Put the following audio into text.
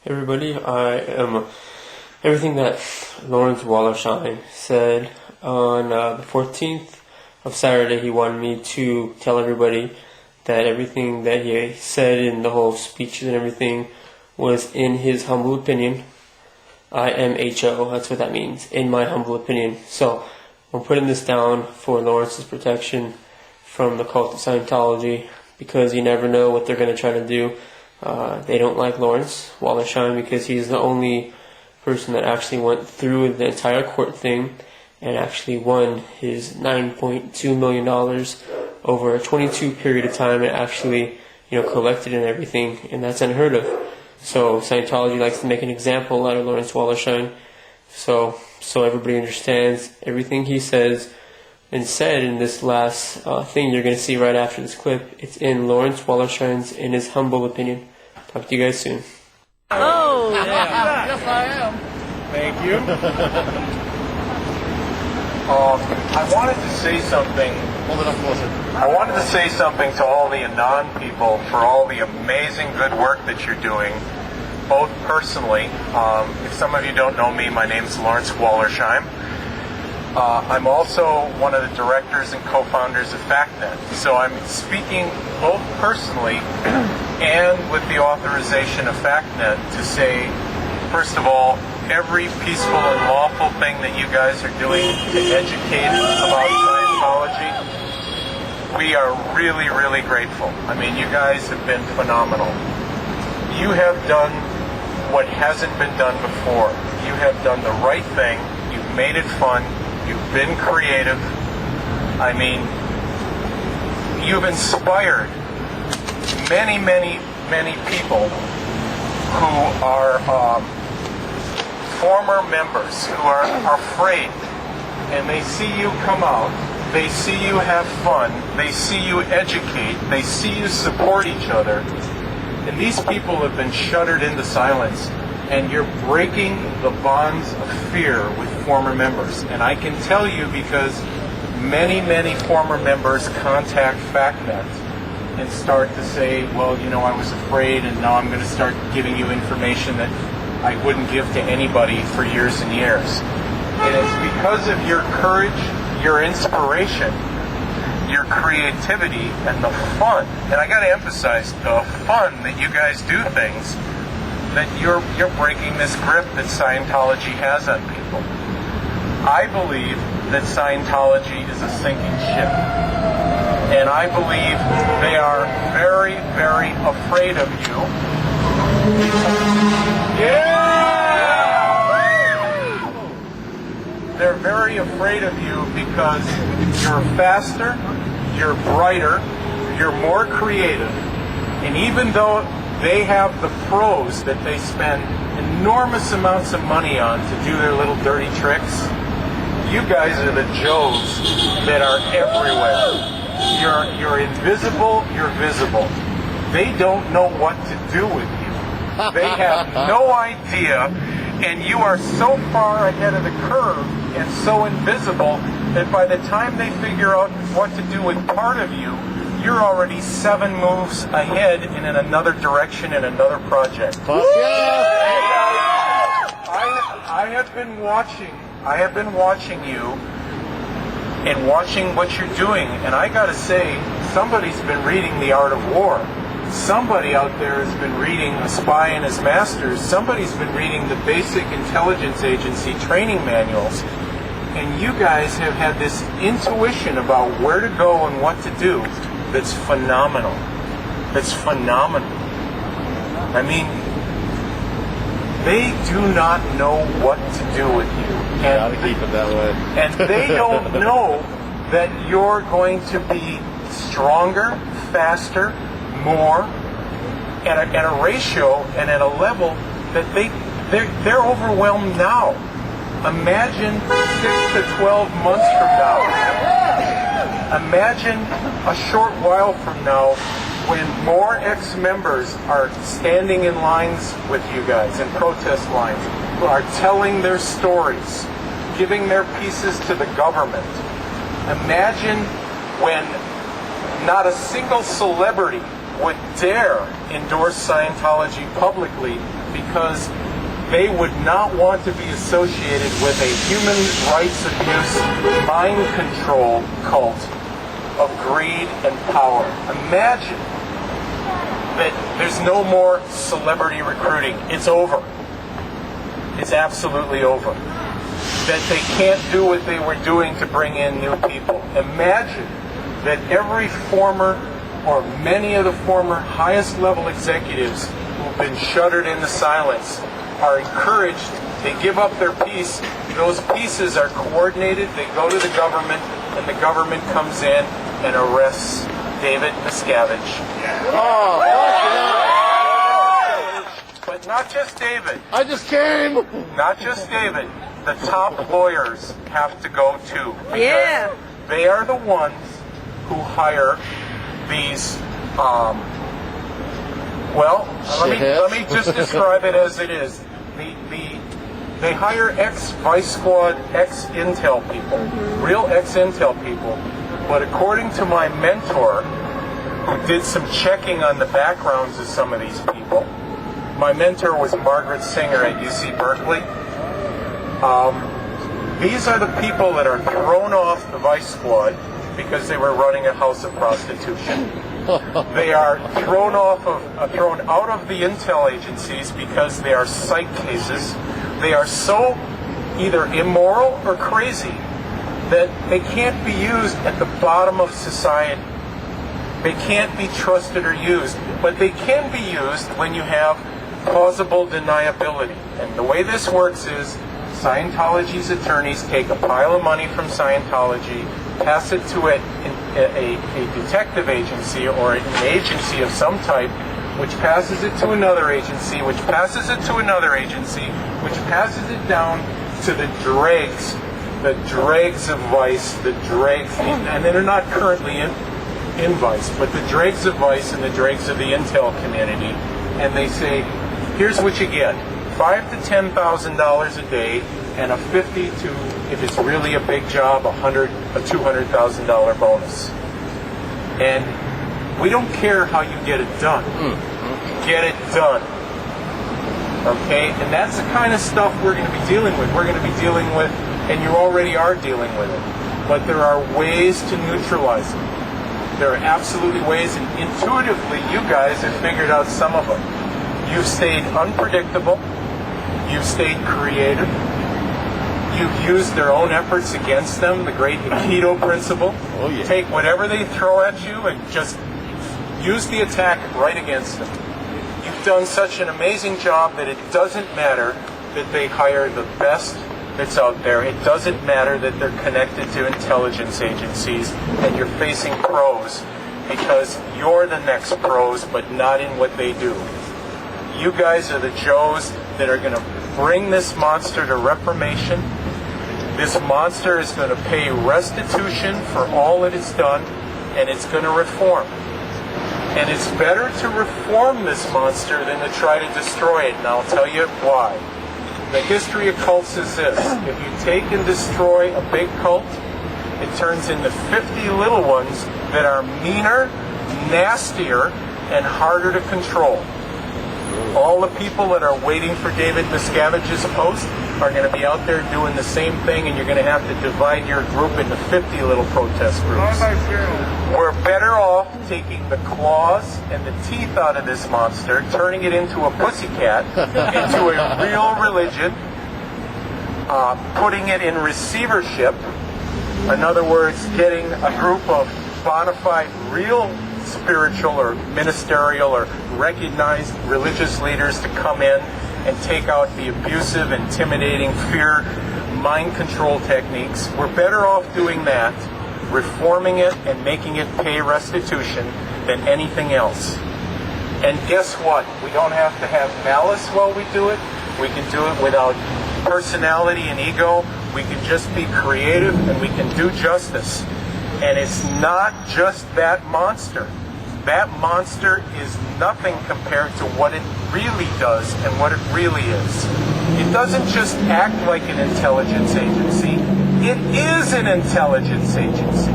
Everybody, I am everything that Lawrence Wollersheim said on the 14th of Saturday. He wanted me to tell everybody that everything that he said in the whole speeches and everything was in his humble opinion. IMHO, that's what that means, in my humble opinion. So I'm putting this down for Lawrence's protection from the cult of Scientology, because you never know what they're going to try to do. They don't like Lawrence Wollersheim because he's the only person that actually went through the entire court thing and actually won his $9.2 million over a 22 period of time, and actually, collected and everything, and that's unheard of. So Scientology likes to make an example out of Lawrence Wollersheim. So everybody understands everything he says and said in this last thing you're going to see right after this clip. It's in Lawrence Wollersheim's, in his humble opinion. Talk to you guys soon. Oh! Yeah. Yes, I am. Thank you. I wanted to say something. Hold it up closer. I wanted to say something to all the Anon people for all the amazing good work that you're doing, both personally. If some of you don't know me, my name is Lawrence Wollersheim. I'm also one of the directors and co-founders of FactNet. So I'm speaking both personally and with the authorization of FactNet to say, first of all, every peaceful and lawful thing that you guys are doing to educate about Scientology, we are really, really grateful. I mean, you guys have been phenomenal. You have done what hasn't been done before. You have done the right thing. You've made it fun. You've been creative. I mean, you've inspired many, many, many people who are former members, who are afraid, and they see you come out, they see you have fun, they see you educate, they see you support each other, and these people have been shuttered into silence, and you're breaking the bonds of fear with former members. And I can tell you, because many, many former members contact FactNet and start to say, well, I was afraid, and now I'm going to start giving you information that I wouldn't give to anybody for years and years. And it's because of your courage, your inspiration, your creativity, and the fun. And I got to emphasize the fun that you guys do things, that you're breaking this grip that Scientology has on people. I believe that Scientology is a sinking ship. And I believe they are very, very afraid of you. They're very afraid of you because you're faster, you're brighter, you're more creative. And even though they have the pros that they spend enormous amounts of money on to do their little dirty tricks, you guys are the Joes that are everywhere. You're invisible, you're visible. They don't know what to do with you. They have no idea, and you are so far ahead of the curve and so invisible that by the time they figure out what to do with part of you, you're already 7 moves ahead and in another direction in another project. I have been watching you and watching what you're doing, and I gotta say, somebody's been reading The Art of War. Somebody out there has been reading A Spy and His Masters. Somebody's been reading the Basic Intelligence Agency training manuals. And you guys have had this intuition about where to go and what to do that's phenomenal. That's phenomenal. I mean, they do not know what to do with you. And Gotta keep it that way. And they don't know that you're going to be stronger, faster, more, at a ratio and at a level that they're overwhelmed now. Imagine 6 to 12 months from now. Imagine a short while from now when more ex-members are standing in lines with you guys, in protest lines, who are telling their stories, giving their pieces to the government. Imagine when not a single celebrity would dare endorse Scientology publicly because they would not want to be associated with a human rights abuse, mind control cult of greed and power. Imagine that there's no more celebrity recruiting. It's over. It's absolutely over. That they can't do what they were doing to bring in new people. Imagine that every former or many of the former highest level executives who've been shuttered into silence are encouraged. They give up their piece. Those pieces are coordinated. They go to the government, and the government comes in and arrests David Miscavige. But not just David. I just came. Not just David. The top lawyers have to go too. Yeah. They are the ones who hire these, let me just describe it as it is. They hire ex-Vice Squad, ex-Intel people, real ex-Intel people, but according to my mentor, who did some checking on the backgrounds of some of these people, my mentor was Margaret Singer at UC Berkeley. These are the people that are thrown off the Vice Squad because they were running a house of prostitution. They are thrown out of the intel agencies because they are psych cases. They are so either immoral or crazy that they can't be used at the bottom of society. They can't be trusted or used, but they can be used when you have plausible deniability. And the way this works is Scientology's attorneys take a pile of money from Scientology, pass it to a detective agency or an agency of some type, which passes it to another agency, which passes it to another agency, which passes it down to the dregs of Vice, and they're not currently in Vice, but the dregs of Vice and the dregs of the intel community, and they say, here's what you get. $5,000 to $10,000 a day, and a $50,000 to, if it's really a big job, a $200,000 bonus. And we don't care how you get it done. Get it done. Okay? And that's the kind of stuff we're going to be dealing with. We're going to be dealing with, and you already are dealing with it. But there are ways to neutralize it. There are absolutely ways, and intuitively, you guys have figured out some of them. You've stayed unpredictable. You've stayed creative. You've used their own efforts against them, the great Aikido principle. Oh, yeah. Take whatever they throw at you and just use the attack right against them. You've done such an amazing job that it doesn't matter that they hire the best that's out there. It doesn't matter that they're connected to intelligence agencies and you're facing pros, because you're the next pros, but not in what they do. You guys are the Joes that are going to bring this monster to reformation. This monster is going to pay restitution for all that it's done, and it's going to reform. And it's better to reform this monster than to try to destroy it, and I'll tell you why. The history of cults is this. If you take and destroy a big cult, it turns into 50 little ones that are meaner, nastier, and harder to control. All the people that are waiting for David Miscavige's post are going to be out there doing the same thing, and you're going to have to divide your group into 50 little protest groups. We're better off taking the claws and the teeth out of this monster, turning it into a pussycat, into a real religion, putting it in receivership. In other words, getting a group of bona fide, real spiritual or ministerial or recognized religious leaders to come in and take out the abusive, intimidating, fear, mind control techniques. We're better off doing that, reforming it and making it pay restitution, than anything else. And guess what? We don't have to have malice while we do it. We can do it without personality and ego. We can just be creative and we can do justice. And it's not just that monster. That monster is nothing compared to what it really does and what it really is. It doesn't just act like an intelligence agency. It is an intelligence agency.